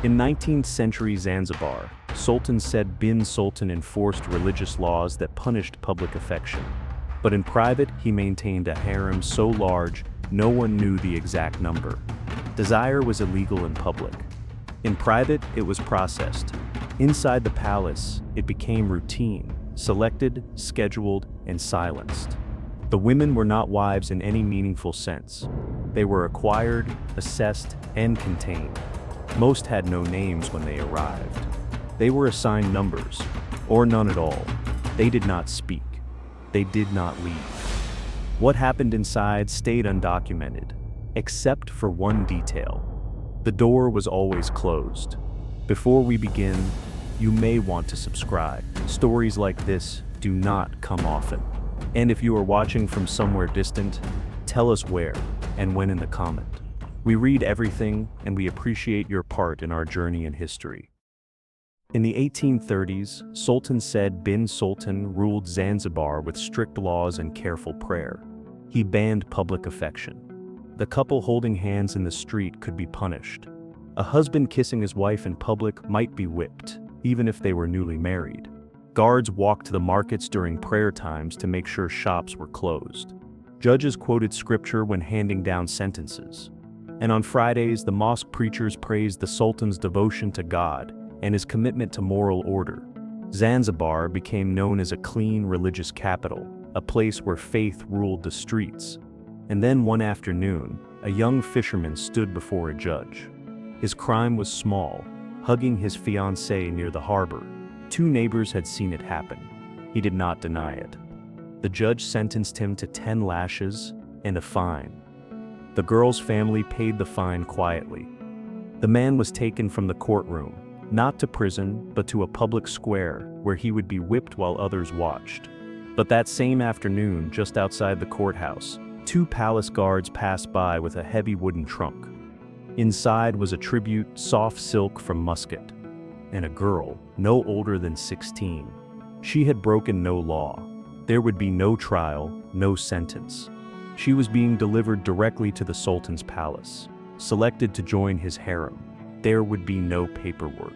In 19th century Zanzibar, Sultan Said bin Sultan enforced religious laws that punished public affection. But in private, he maintained a harem so large, no one knew the exact number. Desire was illegal in public. In private, it was processed. Inside the palace, it became routine, selected, scheduled, and silenced. The women were not wives in any meaningful sense. They were acquired, assessed, and contained. Most had no names when they arrived. They were assigned numbers, or none at all. They did not speak. They did not leave. What happened inside stayed undocumented, except for one detail. The door was always closed. Before we begin, you may want to subscribe. Stories like this do not come often. And if you are watching from somewhere distant, tell us where and when in the comment. We read everything and we appreciate your part in our journey in history. In the 1830s, Sultan Said bin Sultan ruled Zanzibar with strict laws and careful prayer. He banned public affection. The couple holding hands in the street could be punished. A husband kissing his wife in public might be whipped, even if they were newly married. Guards walked the markets during prayer times to make sure shops were closed. Judges quoted scripture when handing down sentences. And on Fridays, the mosque preachers praised the Sultan's devotion to God and his commitment to moral order. Zanzibar became known as a clean religious capital, a place where faith ruled the streets. And then one afternoon, a young fisherman stood before a judge. His crime was small, hugging his fiancée near the harbor. 2 neighbors had seen it happen. He did not deny it. The judge sentenced him to 10 lashes and a fine. The girl's family paid the fine quietly. The man was taken from the courtroom, not to prison, but to a public square where he would be whipped while others watched. But that same afternoon, just outside the courthouse, 2 palace guards passed by with a heavy wooden trunk. Inside was a tribute, soft silk from Muscat, and a girl, no older than 16. She had broken no law. There would be no trial, no sentence. She was being delivered directly to the Sultan's palace, selected to join his harem. There would be no paperwork,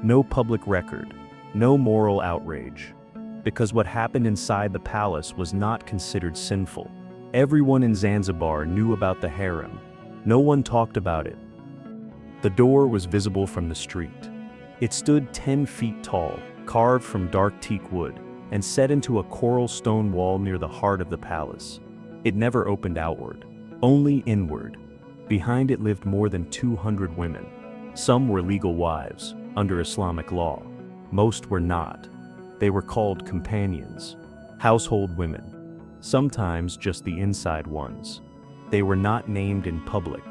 no public record, no moral outrage, because what happened inside the palace was not considered sinful. Everyone in Zanzibar knew about the harem. No one talked about it. The door was visible from the street. It stood 10 feet tall, carved from dark teak wood, and set into a coral stone wall near the heart of the palace. It never opened outward, only inward. Behind it lived more than 200 women. Some were legal wives, under Islamic law. Most were not. They were called companions, household women, sometimes just the inside ones. They were not named in public.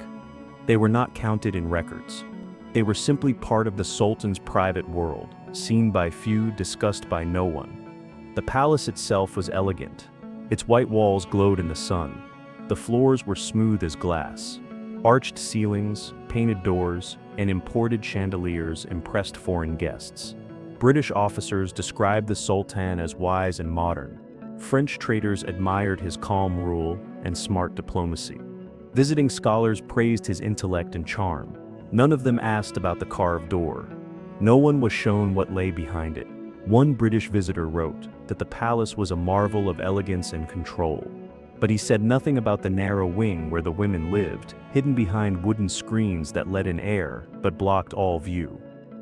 They were not counted in records. They were simply part of the Sultan's private world, seen by few, discussed by no one. The palace itself was elegant. Its white walls glowed in the sun. The floors were smooth as glass. Arched ceilings, painted doors, and imported chandeliers impressed foreign guests. British officers described the Sultan as wise and modern. French traders admired his calm rule and smart diplomacy. Visiting scholars praised his intellect and charm. None of them asked about the carved door. No one was shown what lay behind it. One British visitor wrote that the palace was a marvel of elegance and control. But he said nothing about the narrow wing where the women lived, hidden behind wooden screens that let in air but blocked all view.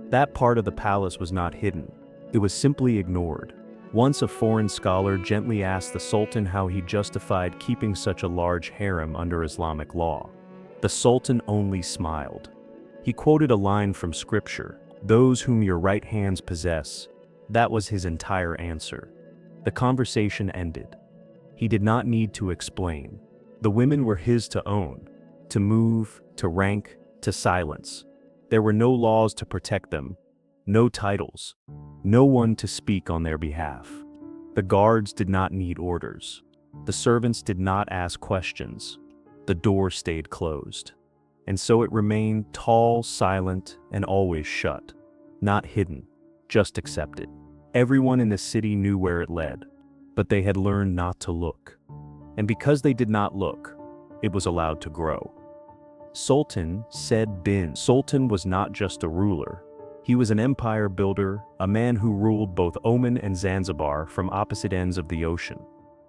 That part of the palace was not hidden. It was simply ignored. Once a foreign scholar gently asked the Sultan how he justified keeping such a large harem under Islamic law. The Sultan only smiled. He quoted a line from scripture, "Those whom your right hands possess." That was his entire answer. The conversation ended. He did not need to explain. The women were his to own, to move, to rank, to silence. There were no laws to protect them, no titles, no one to speak on their behalf. The guards did not need orders. The servants did not ask questions. The door stayed closed. And so it remained tall, silent, and always shut. Not hidden, just accepted. Everyone in the city knew where it led, but they had learned not to look. And because they did not look, it was allowed to grow. Sultan Said bin Sultan was not just a ruler. He was an empire builder, a man who ruled both Oman and Zanzibar from opposite ends of the ocean.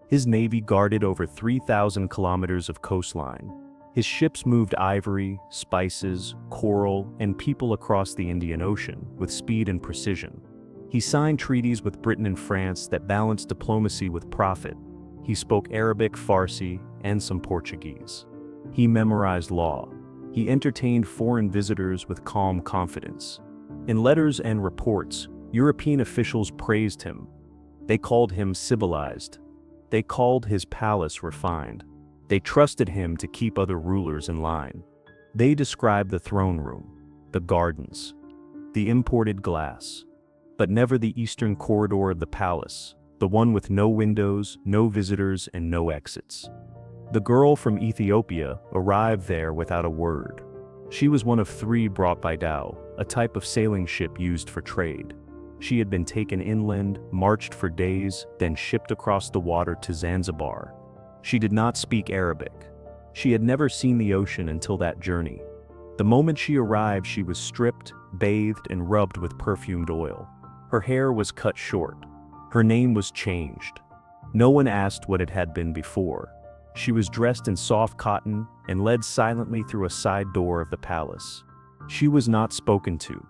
His navy guarded over 3,000 kilometers of coastline. His ships moved ivory, spices, coral, and people across the Indian Ocean with speed and precision. He signed treaties with Britain and France that balanced diplomacy with profit. He spoke Arabic, Farsi, and some Portuguese. He memorized law. He entertained foreign visitors with calm confidence. In letters and reports, European officials praised him. They called him civilized. They called his palace refined. They trusted him to keep other rulers in line. They described the throne room, the gardens, the imported glass, but never the eastern corridor of the palace, the one with no windows, no visitors, and no exits. The girl from Ethiopia arrived there without a word. She was one of 3 brought by dhow, a type of sailing ship used for trade. She had been taken inland, marched for days, then shipped across the water to Zanzibar. She did not speak Arabic. She had never seen the ocean until that journey. The moment she arrived, she was stripped, bathed, and rubbed with perfumed oil. Her hair was cut short. Her name was changed. No one asked what it had been before. She was dressed in soft cotton and led silently through a side door of the palace. She was not spoken to.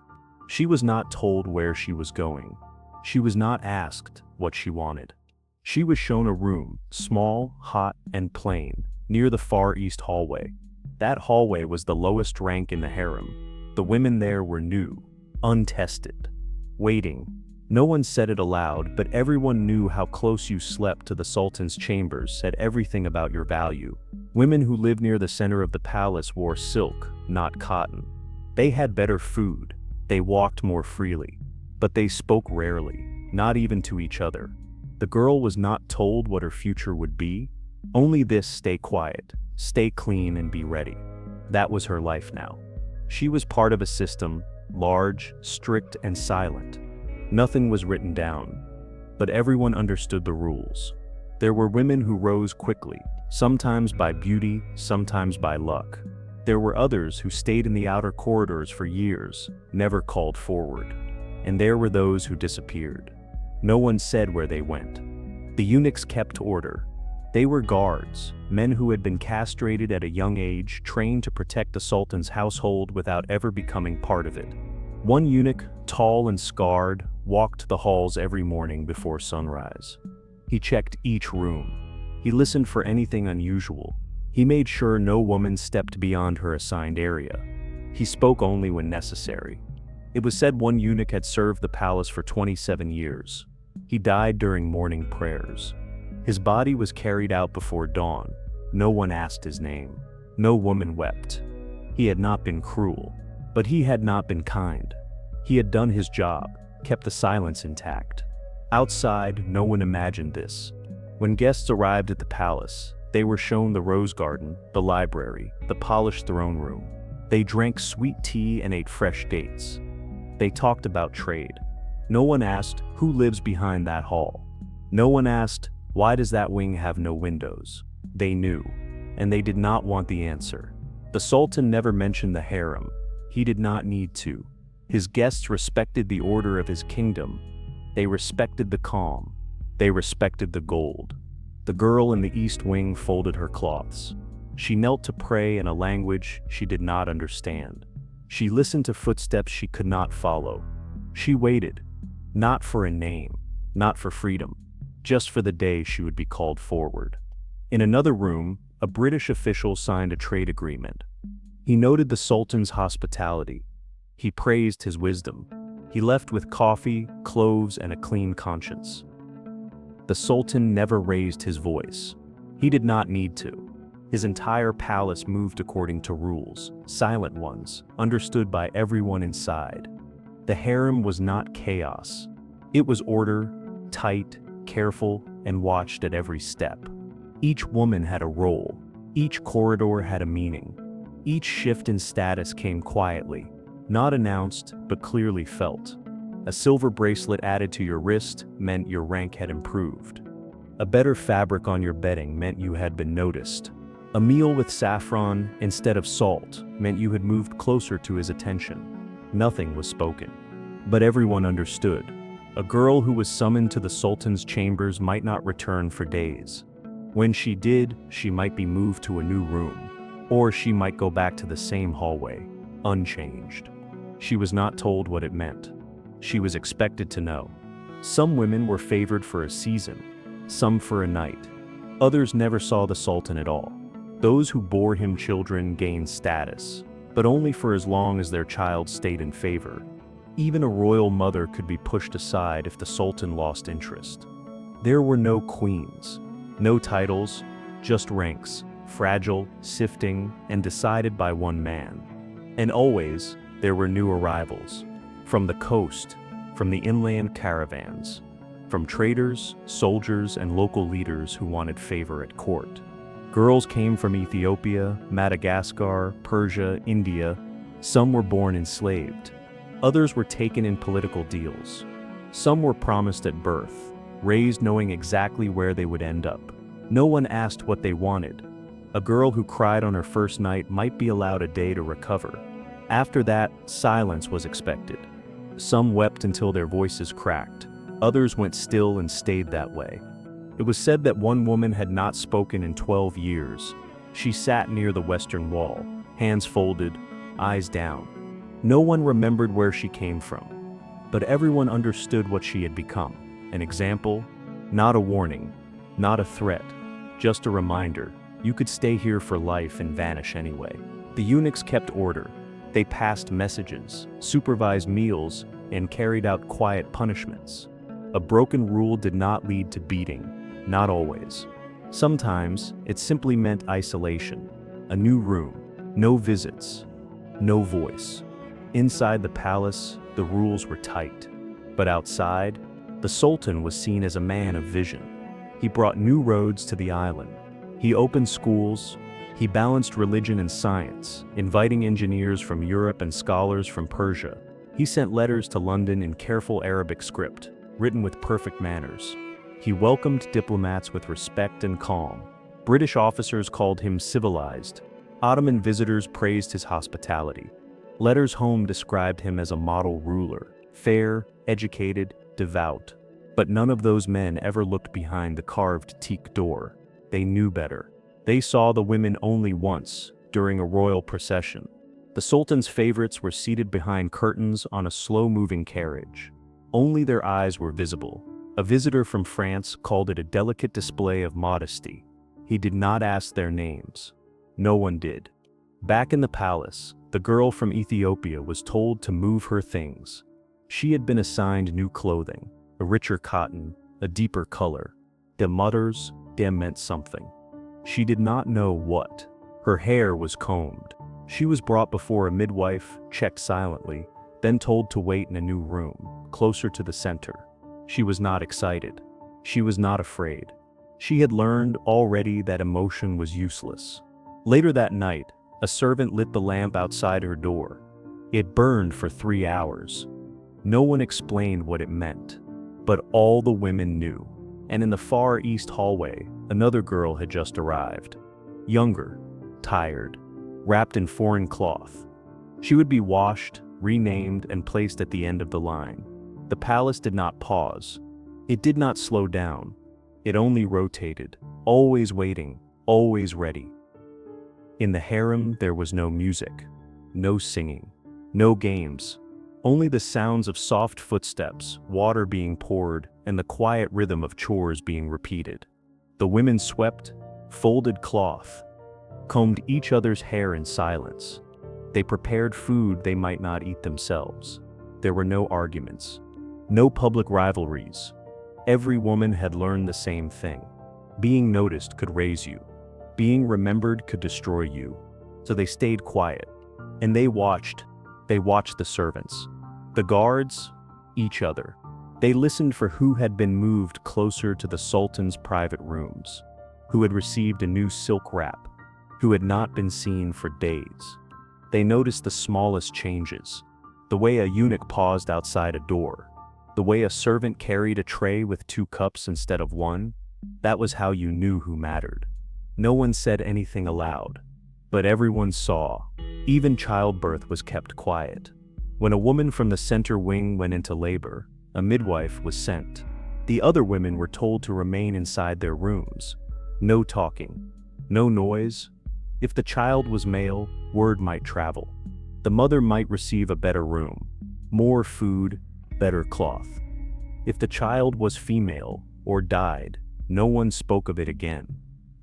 She was not told where she was going. She was not asked what she wanted. She was shown a room, small, hot, and plain, near the far east hallway. That hallway was the lowest rank in the harem. The women there were new, untested, waiting. No one said it aloud, but everyone knew how close you slept to the Sultan's chambers said everything about your value. Women who lived near the center of the palace wore silk, not cotton. They had better food. They walked more freely. But they spoke rarely, not even to each other. The girl was not told what her future would be. Only this: stay quiet, stay clean, and be ready. That was her life now. She was part of a system, large, strict, and silent. Nothing was written down, but everyone understood the rules. There were women who rose quickly, sometimes by beauty, sometimes by luck. There were others who stayed in the outer corridors for years, never called forward. And there were those who disappeared. No one said where they went. The eunuchs kept order. They were guards, men who had been castrated at a young age, trained to protect the Sultan's household without ever becoming part of it. One eunuch, tall and scarred, walked the halls every morning before sunrise. He checked each room. He listened for anything unusual. He made sure no woman stepped beyond her assigned area. He spoke only when necessary. It was said one eunuch had served the palace for 27 years. He died during morning prayers. His body was carried out before dawn. No one asked his name. No woman wept. He had not been cruel, but he had not been kind. He had done his job, kept the silence intact. Outside, no one imagined this. When guests arrived at the palace, they were shown the rose garden, the library, the polished throne room. They drank sweet tea and ate fresh dates. They talked about trade. No one asked, who lives behind that hall? No one asked, why does that wing have no windows? They knew, and they did not want the answer. The Sultan never mentioned the harem. He did not need to. His guests respected the order of his kingdom. They respected the calm. They respected the gold. The girl in the east wing folded her cloths. She knelt to pray in a language she did not understand. She listened to footsteps she could not follow. She waited, not for a name, not for freedom, just for the day she would be called forward. In another room, a British official signed a trade agreement. He noted the Sultan's hospitality. He praised his wisdom. He left with coffee, cloves, and a clean conscience. The Sultan never raised his voice. He did not need to. His entire palace moved according to rules, silent ones, understood by everyone inside. The harem was not chaos. It was order, tight, careful, and watched at every step. Each woman had a role. Each corridor had a meaning. Each shift in status came quietly, not announced, but clearly felt. A silver bracelet added to your wrist meant your rank had improved. A better fabric on your bedding meant you had been noticed. A meal with saffron instead of salt meant you had moved closer to his attention. Nothing was spoken, but everyone understood. A girl who was summoned to the Sultan's chambers might not return for days. When she did, she might be moved to a new room, or she might go back to the same hallway, unchanged. She was not told what it meant. She was expected to know. Some women were favored for a season, some for a night. Others never saw the Sultan at all. Those who bore him children gained status, but only for as long as their child stayed in favor. Even a royal mother could be pushed aside if the Sultan lost interest. There were no queens, no titles, just ranks, fragile, sifting, and decided by one man. And always, there were new arrivals. From the coast, from the inland caravans, from traders, soldiers, and local leaders who wanted favor at court. Girls came from Ethiopia, Madagascar, Persia, India. Some were born enslaved. Others were taken in political deals. Some were promised at birth, raised knowing exactly where they would end up. No one asked what they wanted. A girl who cried on her first night might be allowed a day to recover. After that, silence was expected. Some wept until their voices cracked. Others went still and stayed that way. It was said that one woman had not spoken in 12 years. She sat near the western wall, hands folded, eyes down. No one remembered where she came from, but everyone understood what she had become. An example, not a warning, not a threat, just a reminder. You could stay here for life and vanish anyway. The eunuchs kept order. They passed messages, supervised meals, and carried out quiet punishments. A broken rule did not lead to beating. Not always. Sometimes, it simply meant isolation. A new room, no visits, no voice. Inside the palace, the rules were tight. But outside, the Sultan was seen as a man of vision. He brought new roads to the island. He opened schools. He balanced religion and science, inviting engineers from Europe and scholars from Persia. He sent letters to London in careful Arabic script, written with perfect manners. He welcomed diplomats with respect and calm. British officers called him civilized. Ottoman visitors praised his hospitality. Letters home described him as a model ruler, fair, educated, devout. But none of those men ever looked behind the carved teak door. They knew better. They saw the women only once, during a royal procession. The Sultan's favorites were seated behind curtains on a slow-moving carriage. Only their eyes were visible. A visitor from France called it a delicate display of modesty. He did not ask their names. No one did. Back in the palace, the girl from Ethiopia was told to move her things. She had been assigned new clothing, a richer cotton, a deeper color. Dem mutters, dem meant something. She did not know what. Her hair was combed. She was brought before a midwife, checked silently, then told to wait in a new room, closer to the center. She was not excited. She was not afraid. She had learned already that emotion was useless. Later that night, a servant lit the lamp outside her door. It burned for 3 hours. No one explained what it meant, but all the women knew. And in the far east hallway, another girl had just arrived. Younger, tired, wrapped in foreign cloth. She would be washed, renamed, and placed at the end of the line. The palace did not pause. It did not slow down. It only rotated, always waiting, always ready. In the harem, there was no music, no singing, no games, only the sounds of soft footsteps, water being poured, and the quiet rhythm of chores being repeated. The women swept, folded cloth, combed each other's hair in silence. They prepared food they might not eat themselves. There were no arguments. No public rivalries. Every woman had learned the same thing. Being noticed could raise you. Being remembered could destroy you. So they stayed quiet. And they watched the servants. The guards, each other. They listened for who had been moved closer to the Sultan's private rooms, who had received a new silk wrap, who had not been seen for days. They noticed the smallest changes. The way a eunuch paused outside a door. The way a servant carried a tray with 2 cups instead of 1, that was how you knew who mattered. No one said anything aloud, but everyone saw. Even childbirth was kept quiet. When a woman from the center wing went into labor, a midwife was sent. The other women were told to remain inside their rooms. No talking, no noise. If the child was male, word might travel. The mother might receive a better room, more food, better cloth. If the child was female or died, no one spoke of it again.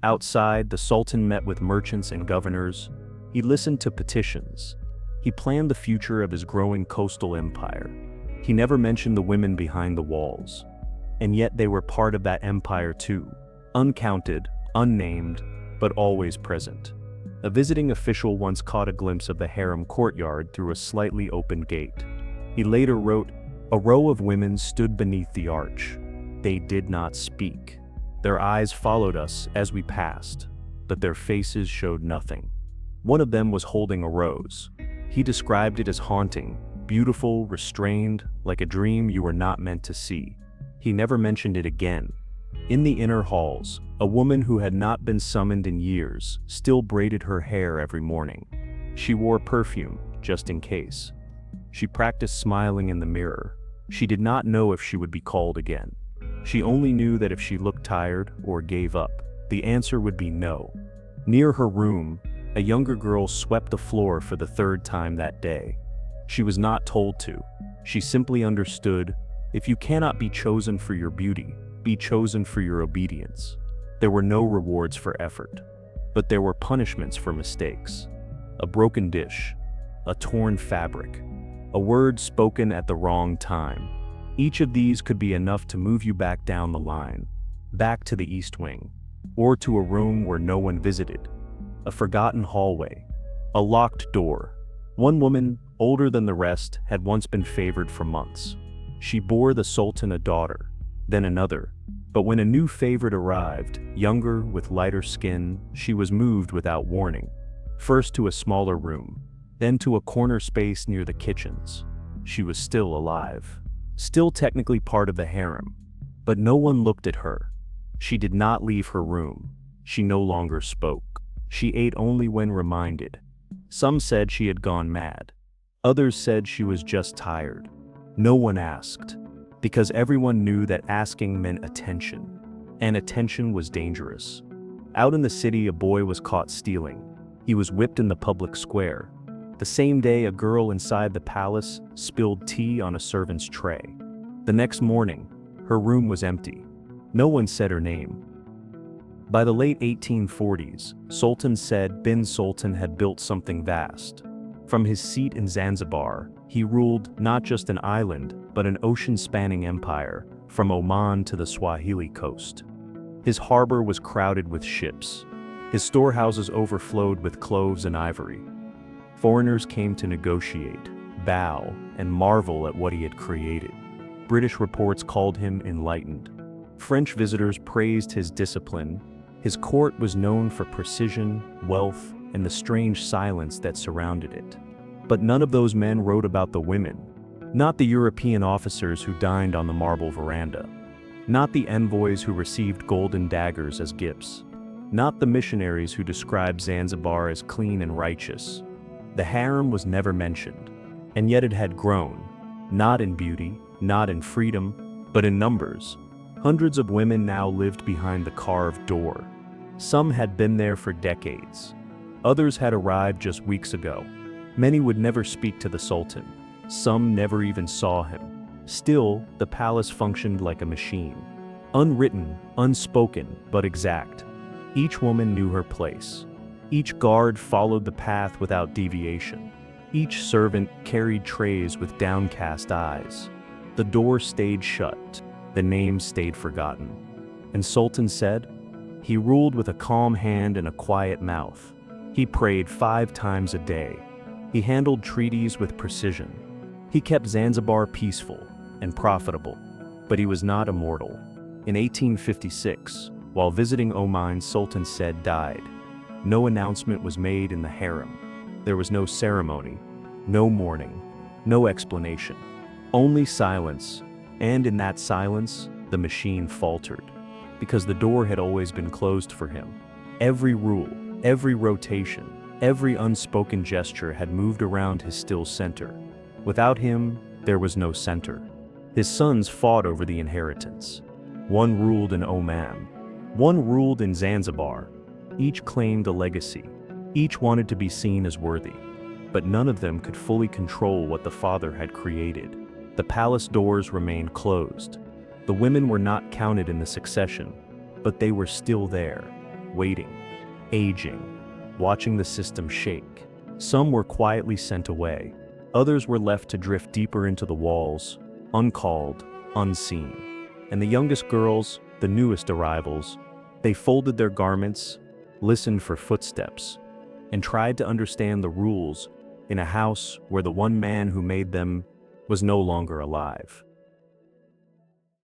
Outside, the Sultan met with merchants and governors. He listened to petitions. He planned the future of his growing coastal empire. He never mentioned the women behind the walls. And yet they were part of that empire too. Uncounted, unnamed, but always present. A visiting official once caught a glimpse of the harem courtyard through a slightly open gate. He later wrote, "A row of women stood beneath the arch. They did not speak. Their eyes followed us as we passed, but their faces showed nothing." One of them was holding a rose. He described it as haunting, beautiful, restrained, like a dream you were not meant to see. He never mentioned it again. In the inner halls, a woman who had not been summoned in years still braided her hair every morning. She wore perfume, just in case. She practiced smiling in the mirror. She did not know if she would be called again. She only knew that if she looked tired or gave up, the answer would be no. Near her room, a younger girl swept the floor for the third time that day. She was not told to. She simply understood, if you cannot be chosen for your beauty, be chosen for your obedience. There were no rewards for effort, but there were punishments for mistakes. A broken dish, a torn fabric, a word spoken at the wrong time. Each of these could be enough to move you back down the line, back to the East Wing, or to a room where no one visited. A forgotten hallway, a locked door. One woman, older than the rest, had once been favored for months. She bore the Sultan a daughter, then another. But when a new favorite arrived, younger, with lighter skin, she was moved without warning. First to a smaller room, then to a corner space near the kitchens. She was still alive, still technically part of the harem, but no one looked at her. She did not leave her room. She no longer spoke. She ate only when reminded. Some said she had gone mad. Others said she was just tired. No one asked, because everyone knew that asking meant attention, and attention was dangerous. Out in the city, a boy was caught stealing. He was whipped in the public square. The same day, a girl inside the palace spilled tea on a servant's tray. The next morning, her room was empty. No one said her name. By the late 1840s, Sultan Said bin Sultan had built something vast. From his seat in Zanzibar, he ruled not just an island, but an ocean-spanning empire, from Oman to the Swahili coast. His harbor was crowded with ships. His storehouses overflowed with cloves and ivory. Foreigners came to negotiate, bow, and marvel at what he had created. British reports called him enlightened. French visitors praised his discipline. His court was known for precision, wealth, and the strange silence that surrounded it. But none of those men wrote about the women. Not the European officers who dined on the marble veranda. Not the envoys who received golden daggers as gifts. Not the missionaries who described Zanzibar as clean and righteous. The harem was never mentioned, and yet it had grown, not in beauty, not in freedom, but in numbers. Hundreds of women now lived behind the carved door. Some had been there for decades. Others had arrived just weeks ago. Many would never speak to the Sultan. Some never even saw him. Still, the palace functioned like a machine. Unwritten, unspoken, but exact. Each woman knew her place. Each guard followed the path without deviation. Each servant carried trays with downcast eyes. The door stayed shut. The names stayed forgotten. And Sultan said, he ruled with a calm hand and a quiet mouth. He prayed 5 times a day. He handled treaties with precision. He kept Zanzibar peaceful and profitable, but he was not immortal. In 1856, while visiting Oman, Sultan Said died. No announcement was made in the harem. There was no ceremony, no mourning, no explanation. Only silence, and in that silence, the machine faltered, because the door had always been closed for him. Every rule, every rotation, every unspoken gesture had moved around his still center. Without him, there was no center. His sons fought over the inheritance. One ruled in Oman. One ruled in Zanzibar. Each claimed a legacy. Each wanted to be seen as worthy. But none of them could fully control what the father had created. The palace doors remained closed. The women were not counted in the succession, but they were still there, waiting, aging, watching the system shake. Some were quietly sent away. Others were left to drift deeper into the walls, uncalled, unseen. And the youngest girls, the newest arrivals, they folded their garments, listened for footsteps, and tried to understand the rules in a house where the one man who made them was no longer alive.